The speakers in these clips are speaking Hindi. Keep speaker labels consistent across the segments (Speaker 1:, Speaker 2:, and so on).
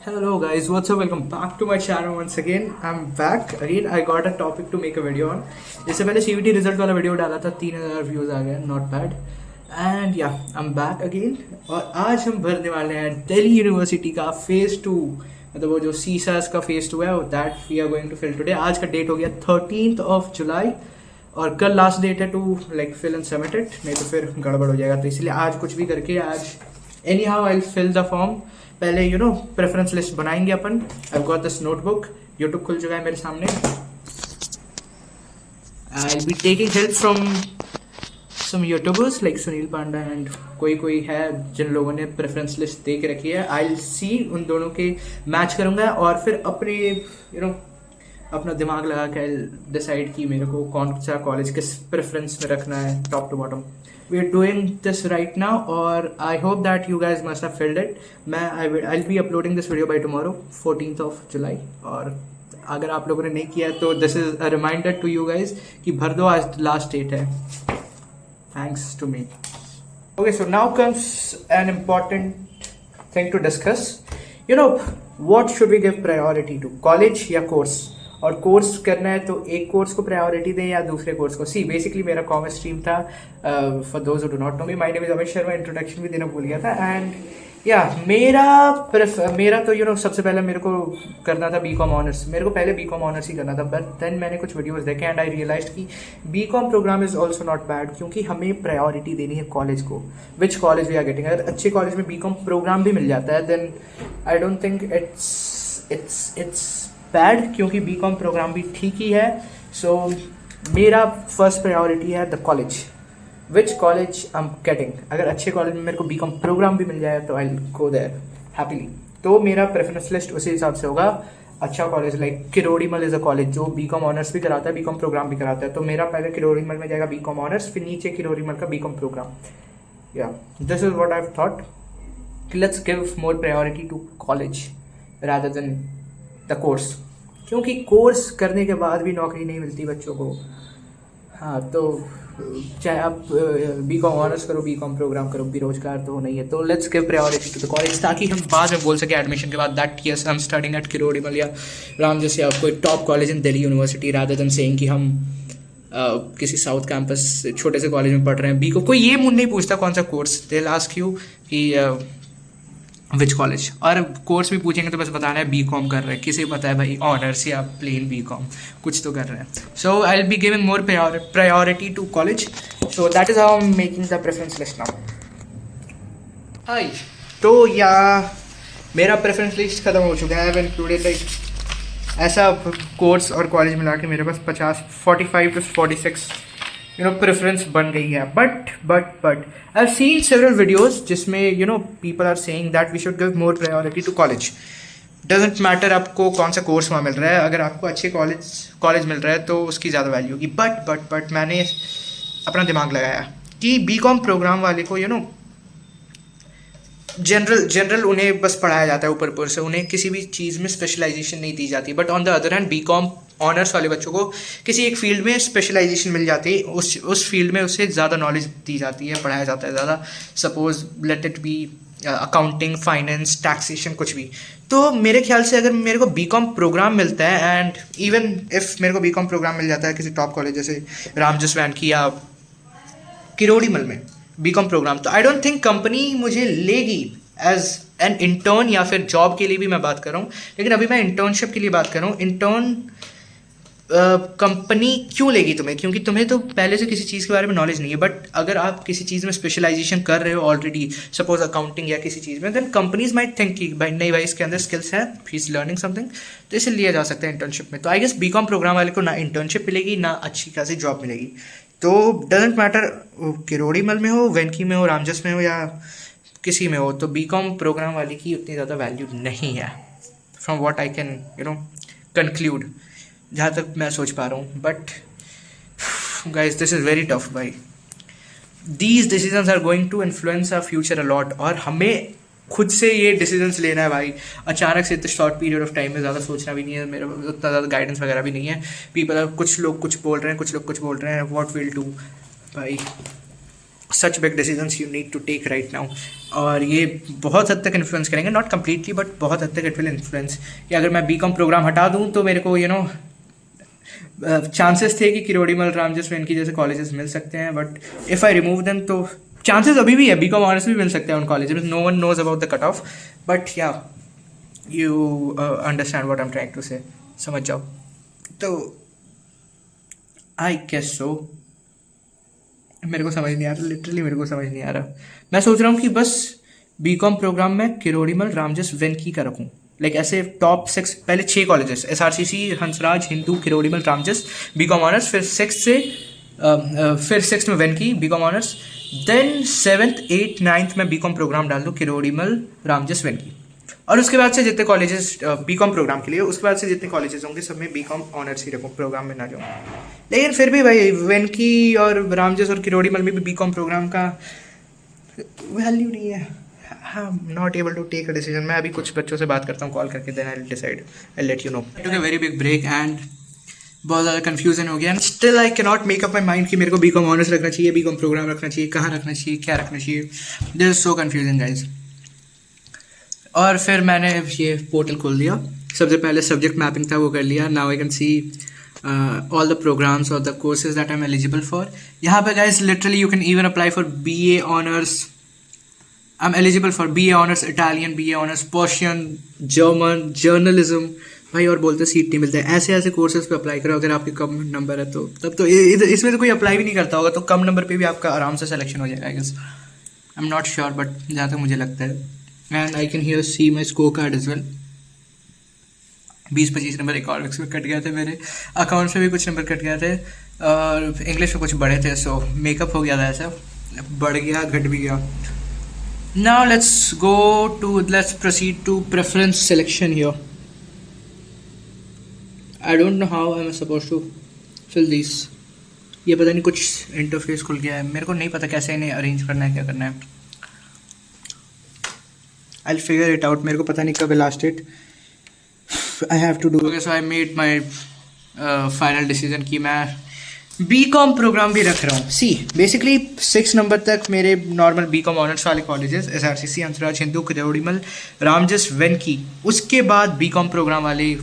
Speaker 1: Hello guys, what's up? Welcome back to my channel once again. I'm back again. I got a topic to make a video on. इससे पहले CVT रिजल्ट वाला वीडियो डाला था, 3000 व्यूज आ गए, not bad. And yeah I am back again. और आज हम भरने वाले हैं दिल्ली यूनिवर्सिटी का फेज 2, मतलब वो जो CSAS का फेज 2 है, that we are going to fill today. आज का डेट हो गया 13 जुलाई और कल लास्ट डेट है to like fill and submit it, नहीं तो फिर गड़बड़ हो जाएगा. तो इसलिए आज कुछ भी करके आज anyhow I fill the form. पहले प्रेफरेंस लिस्ट बनाएंगे अपन. I got this notebook, YouTube खुल चुका है मेरे सामने. I will be taking help from some youtubers like Sunil Panda and कोई है जिन लोगों ने प्रेफरेंस लिस्ट दे के रखी है. आई विल सी, उन दोनों के मैच करूंगा और फिर अपने अपना दिमाग लगा के डिसाइड की मेरे को कौन सा कॉलेज किस प्रेफरेंस में रखना है, top to bottom. We are doing this right now और I hope that you guys must have filled it. I'll be uploading this video by tomorrow, 14th July. और अगर आप लोगों ने नहीं किया तो this is a reminder to you guys कि भर दो, आज लास्ट डेट है. Thanks to me. Okay, so now comes an important thing to discuss. What should we give priority to? College या course? और कोर्स करना है तो एक कोर्स को प्रायोरिटी दें या दूसरे कोर्स को. सी बेसिकली मेरा कॉमर्स स्ट्रीम था. For those who do not know me, my name is Amit Sharma. Introduction भी देना भूल गया था. एंड या मेरा तो सबसे पहले मेरे को करना था बीकॉम ऑनर्स. मेरे को पहले बीकॉम ऑनर्स ही करना था, बट देन मैंने कुछ वीडियोस देखे एंड आई रियलाइज कि BCom program is also not bad, क्योंकि हमें प्रायोरिटी देनी है कॉलेज को. Which college we are getting. अगर अच्छे कॉलेज में बीकॉम प्रोग्राम भी मिल जाता है then I don't think it's bad, क्योंकि बीकॉम प्रोग्राम भी ठीक ही है. सो मेरा फर्स्ट प्रायोरिटी है the college, which college I am getting. अगर अच्छे कॉलेज में मेरे को बीकॉम प्रोग्राम भी मिल जाए तो I will go there happily. तो मेरा प्रेफरेंस लिस्ट उसी हिसाब से होगा. अच्छा college like Kirorimal is a college जो बीकॉम ऑनर्स भी कराता है, बीकॉम प्रोग्राम भी कराता है. तो मेरा पहले किरोड़ीमल में जाएगा बीकॉम ऑनर्स, फिर नीचे किरोड़ीमल का बीकॉम प्रोग्राम. या this is what I have thought. Let's give more priority to college rather than the course, क्योंकि कोर्स करने के बाद भी नौकरी नहीं मिलती बच्चों को. हाँ, तो चाहे आप बीकॉम ऑनर्स करो, बीकॉम प्रोग्राम करो, बेरोजगार तो नहीं है. तो let's give priority to the college, ताकि हम बाद में बोल सके एडमिशन के बाद that yes I am studying at Kirorimal या रामजस या कोई top college in Delhi university, rather than saying कि हम किसी साउथ कैंपस छोटे से कॉलेज में पढ़ रहे हैं. बीको कोई ये मुझे नहीं पूछता कौन सा course. They will ask you कि विच कॉलेज, और कोर्स भी पूछेंगे तो बस बताना है बीकॉम कर रहे हैं. किसी पता है भाई ऑनर्स या प्लेन बीकॉम, कुछ तो कर रहे हैं. So I will be giving more priority to college. So that is how I am making the preference list now. Hi, तो या मेरा प्रेफरेंस लिस्ट खत्म हो चुका है. आई हैव इंक्लूडेड लाइक ऐसा कोर्स और कॉलेज मिला के मेरे पास 45 to 46 प्रेफरेंस बन गई है. But I have seen several videos जिसमें people are saying that we should give more priority to college. Doesn't matter आपको कौन सा कोर्स वहाँ मिल रहा है, अगर आपको अच्छे कॉलेज मिल रहा है तो उसकी ज़्यादा वैल्यू होगी. बट मैंने अपना दिमाग लगाया कि बीकॉम प्रोग्राम वाले को जनरल उन्हें बस पढ़ाया जाता है ऊपर से, उन्हें किसी भी चीज़ में स्पेशलाइजेशन नहीं दी जाती. But on the other hand BCom honours वाले बच्चों को किसी एक फील्ड में स्पेशलाइजेशन मिल जाती है, उस फील्ड में उससे ज़्यादा नॉलेज दी जाती है, पढ़ाया जाता है ज़्यादा. Suppose let it be accounting, finance, taxation, कुछ भी. तो मेरे ख्याल से अगर मेरे को बीकॉम प्रोग्राम मिलता है, एंड इवन इफ मेरे को बीकॉम प्रोग्राम मिल जाता है किसी टॉप कॉलेज जैसे रामजस वैन की या किरोड़ीमल में बीकॉम प्रोग्राम, तो आई डोंट थिंक कंपनी मुझे लेगी एज एन इंटर्न, या फिर जॉब के लिए भी मैं बात कर रहा हूँ. लेकिन अभी मैं इंटर्नशिप के लिए बात कर रहा हूँ. इंटर्न कंपनी क्यों लेगी तुम्हें, क्योंकि तुम्हें तो पहले से किसी चीज़ के बारे में नॉलेज नहीं है. बट अगर आप किसी चीज़ में स्पेशलाइजेशन कर रहे हो ऑलरेडी, सपोज अकाउंटिंग या किसी चीज़ में, देन कंपनीज माइट थिंक कि भाई नहीं भाई इसके अंदर स्किल्स है, ही इज लर्निंग समथिंग, तो इसे लिया जा सकता है इंटर्नशिप में. तो आई गेस बीकॉम प्रोग्राम वाले को ना इंटर्नशिप मिलेगी ना अच्छी खासी जॉब मिलेगी. तो डजेंट मैटर किरोड़ीमल में हो, वेंकी में हो, रामजस में हो या किसी में हो, तो बीकॉम प्रोग्राम वाले की उतनी ज़्यादा वैल्यू नहीं है, from what I can conclude, जहाँ तक मैं सोच पा रहा हूँ. But guys this is very tough भाई. These decisions are going to influence our future a lot, और हमें खुद से ये डिसीजंस लेना है भाई. अचानक से इतने शॉर्ट पीरियड ऑफ टाइम में ज़्यादा सोचना भी नहीं है, मेरे उतना ज़्यादा गाइडेंस वगैरह भी नहीं है. कुछ लोग कुछ बोल रहे हैं, कुछ लोग कुछ बोल रहे हैं, व्हाट विल डू भाई. Such big decisions you need to take right now. और ये बहुत हद तक इन्फ्लुएंस करेंगे, नॉट कम्प्लीटली बट बहुत हद तक इट विल इन्फ्लुएंस। कि अगर मैं बीकॉम प्रोग्राम हटा दूँ तो मेरे को चांसेस थे कि किरोड़ीमल रामजस वेनकी जैसे कॉलेजेस मिल सकते हैं, but if I remove them तो चांसेस अभी भी है बीकॉम ऑनर्स भी मिल सकते हैं उन कॉलेजेस में। No one knows about the cut off, but yeah you understand what I am trying to say, समझ जाओ। तो आई गेस सो, मेरे को समझ नहीं आ रहा, लिटरली मेरे को समझ नहीं आ रहा। मैं सोच रहा हूँ कि बस बीकॉम प्रोग्राम में किरोड़ीमल रामजस वेनकी का रखूँ, लाइक ऐसे टॉप 6, पहले 6 colleges SRCC, Hansraj, Hindu, Kirorimal, Ramjas BCom honours, फिर 6 में वेनकी BCom honours, then 7th 8th 9th में बीकॉम प्रोग्राम डाल दूँ किरोड़ीमल रामजस वेनकी। और उसके बाद से जितने कॉलेजेस बीकॉम प्रोग्राम के लिए, उसके बाद से जितने कॉलेजेस होंगे सब में बीकॉम ऑनर्स ही रखूँ, प्रोग्राम में ना जाऊँ। लेकिन फिर भी भाई वेनकी और रामजस और किरोड़ीमल में भी बीकॉम प्रोग्राम का वैल्यू नहीं है। I am not able to take a decision. मैं अभी कुछ बच्चों से बात करता हूँ कॉल करके, then I will decide, I let you know. Took a very big break and बहुत ज़्यादा कन्फ्यूजन हो गया and still I can not make up my mind कि मेरे को बीकॉम ऑनर्स रखना चाहिए, बीकॉम प्रोग्राम रखना चाहिए, कहाँ रखना चाहिए, क्या रखना चाहिए। This is so confusing guys. और फिर मैंने ये पोर्टल खोल दिया, सबसे पहले सब्जेक्ट मैपिंग था वो कर लिया। Now I can see all the programmes और the courses that I am eligible for. यहाँ पे guys literally you can even apply for BA honours. I am eligible for BA honours Italian, BA honours Persian, German, journalism. भाई और बोलते सीट नहीं मिलता है। ऐसे ऐसे कोर्सेज पे अप्लाई करो अगर आपके कम नंबर है तो। तब तो इसमें तो कोई अप्लाई भी नहीं करता होगा, तो कम नंबर पे भी आपका आराम से सिलेक्शन हो जाएगा I guess. I am not sure but जहाँ तक मुझे लगता है। And I can here see my score card as well. 20-25 number economics में कट गए थे मेरे, अकाउंट्स में भी कुछ नंबर कट गए थे और इंग्लिश में कुछ बढ़े थे। सो मेकअप हो गया था, ऐसा बढ़ गया घट भी गया। Now let's proceed to preference selection here. I don't know how I am suppose to fill this. ये पता नहीं कुछ इंटरफेस खुल गया है, मेरे को नहीं पता कैसे इन्हें अरेंज करना है, क्या करना है। I'll figure it out। मेरे को पता नहीं कब है last date. I have to do it। Okay, so I made my final decision कि मैं बीकॉम प्रोग्राम भी रख रहा हूँ। सी बेसिकली 6 नंबर तक मेरे नॉर्मल बीकॉम ऑनर्स वाले कॉलेजेस SRCC, हंसराज, हिंदू, किरोड़ीमल, रामजस, वेनकी। उसके बाद बीकॉम प्रोग्राम वाले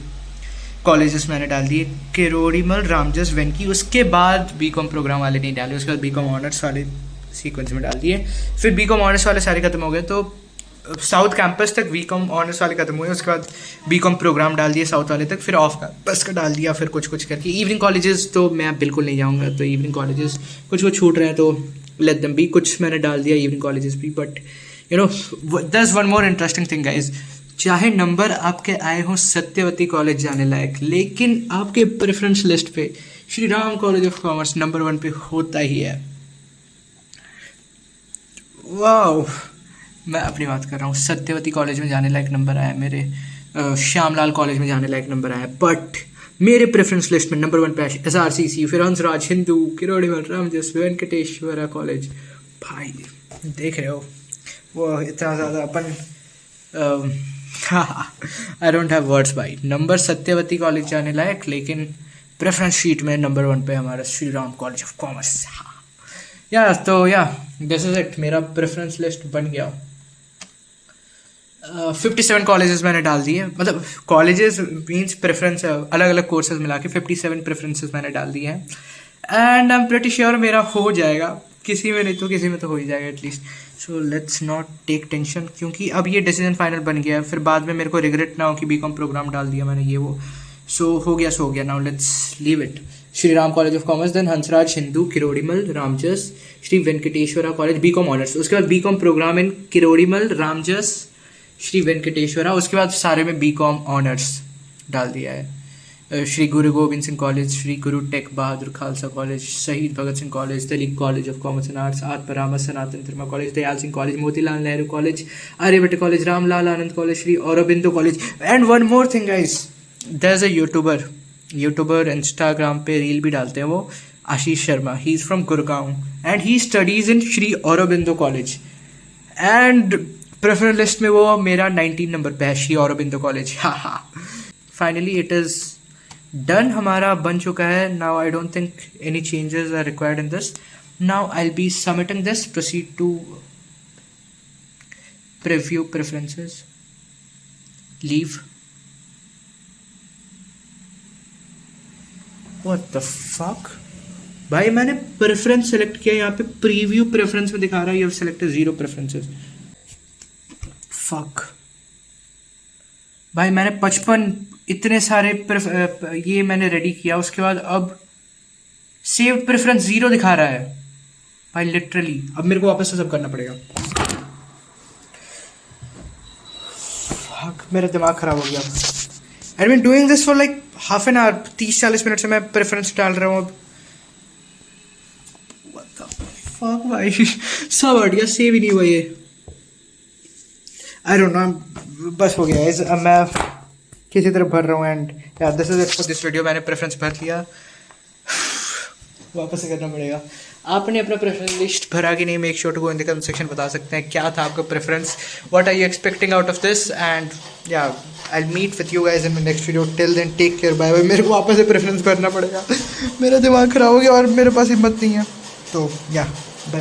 Speaker 1: कॉलेजेस मैंने डाल दिए किरोड़ीमल, रामजस, वेनकी। उसके बाद बीकॉम प्रोग्राम वाले नहीं डाले, उसके बाद बीकॉम ऑनर्स वाले सीक्वेंस में डाल दिए। फिर बीकॉम ऑनर्स वाले सारे खत्म हो गए तो साउथ कैंपस तक बीकॉम ऑनर्स वाले खत्म हुए। उसके बाद बीकॉम प्रोग्राम डाल दिए साउथ वाले तक, फिर ऑफ कैंपस का डाल दिया, फिर कुछ करके। इवनिंग कॉलेजेस तो मैं बिल्कुल नहीं जाऊँगा, तो इवनिंग कॉलेजेस कुछ छूट रहे हैं तो लेट देम बी। कुछ मैंने डाल दिया इवनिंग कॉलेजेस भी। But you know there is one more interesting thing guys. चाहे नंबर आपके आए हों सत्यवती कॉलेज जाने लायक, लेकिन आपके प्रेफरेंस लिस्ट पे Shri Ram college of commerce number 1 पे होता ही है। वाओ, मैं अपनी बात कर रहा हूँ। सत्यवती कॉलेज में जाने लायक नंबर आया मेरे, श्यामलाल कॉलेज में जाने लायक नंबर आया, बट मेरे प्रेफरेंस लिस्ट में नंबर 1 पे SRCC, फिर हंसराज, हिंदू, किरोड़ीमल, रामजस, वेंकटेश्वरा कॉलेज। भाई देख रहे हो वो इतना ज़्यादा अपन आई डोंट हैव वर्ड्स भाई। नंबर सत्यवती कॉलेज जाने लायक, लेकिन प्रेफरेंस शीट में नंबर 1 पे हमारा Shri Ram college of commerce. या तो या दिस इज इट, मेरा प्रेफरेंस लिस्ट बन गया। 57 कॉलेजेस मैंने डाल दिए, मतलब कॉलेजेस मीन्स प्रेफरेंस अलग अलग कोर्सेज मिला के 57 प्रेफरेंसेस मैंने डाल दिए हैं। And I am pretty sure मेरा हो जाएगा, किसी में नहीं तो किसी में तो हो ही जाएगा at least. So let's not take tension, क्योंकि अब ये डिसीजन फाइनल बन गया है, फिर बाद में मेरे को रिग्रेट ना हो कि बीकॉम प्रोग्राम डाल दिया मैंने ये वो। सो हो गया। Now let's leave it. Shri Ram college of commerce, then Hansraj, Hindu, Kirorimal, Ramjas, Shri Venkateswara college BCom honours. उसके बाद BCom program in Kirorimal, Ramjas, Shri Venkateswara. उसके बाद सारे में बीकॉम ऑनर्स डाल दिया है। श्री गुरु Govind Singh college, Shri Guru take Bahadur Khalsa college, Shaheed Bhagat Singh college, Delhi college of commerce and arts, or परामर Sanatan Dharma college, Dayal Singh college, Motilal Nehru college, Aryabhatta college, Ramlal Anand college, Shri Aurobindo college. And one more thing guys, there is a youtuber Instagram पे रील भी डालते हैं वो, Ashish Sharma. He is from Gurgaon and he studies in Shri Aurobindo college. And preference list में वो मेरा 19 नंबर पे है, Shri Aurobindo college. Finally it is done, हमारा बन चुका है। Now I don't think any changes are required in this. Now I'll be submitting this. Proceed to preview preferences. Leave. What the fuck? भाई मैंने प्रेफरेंस सेलेक्ट किया, यहाँ पे प्रीव्यू प्रेफरेंस में दिखा रहा है you have selected 0 preferences. Fuck भाई, मैंने 55 इतने सारे ये मैंने रेडी किया, उसके बाद अब सेव्ड प्रेफरेंस 0 दिखा रहा है भाई लिटरली. अब मेरे को वापस से सब करना पड़ेगा. फक, मेरा दिमाग खराब हो गया. I been doing this for like half an hour. 30-40 minute से मैं प्रेफरेंस डाल रहा हूँ. अब फक भाई, सब हट गया, सेव ही नहीं हुआ ये. आई डोंट नो, बस हो गया. अब मैं किसी तरह भर रहा हूँ. एंड यार this is it for this video. मैंने प्रेफरेंस भर लिया, वापस से करना पड़ेगा. आपने अपना प्रेफरेंस लिस्ट भरा कि नहीं? Make sure to go in the comment section. बता सकते हैं क्या था आपका preference, what are you expecting out of this. And yeah I will meet with you guys in my next video. Till then take care, bye bye. मेरे को वापस से प्रेफरेंस भरना पड़ेगा. मेरा दिमाग खराब हो गया और मेरे पास हिम्मत नहीं है. तो या बाय.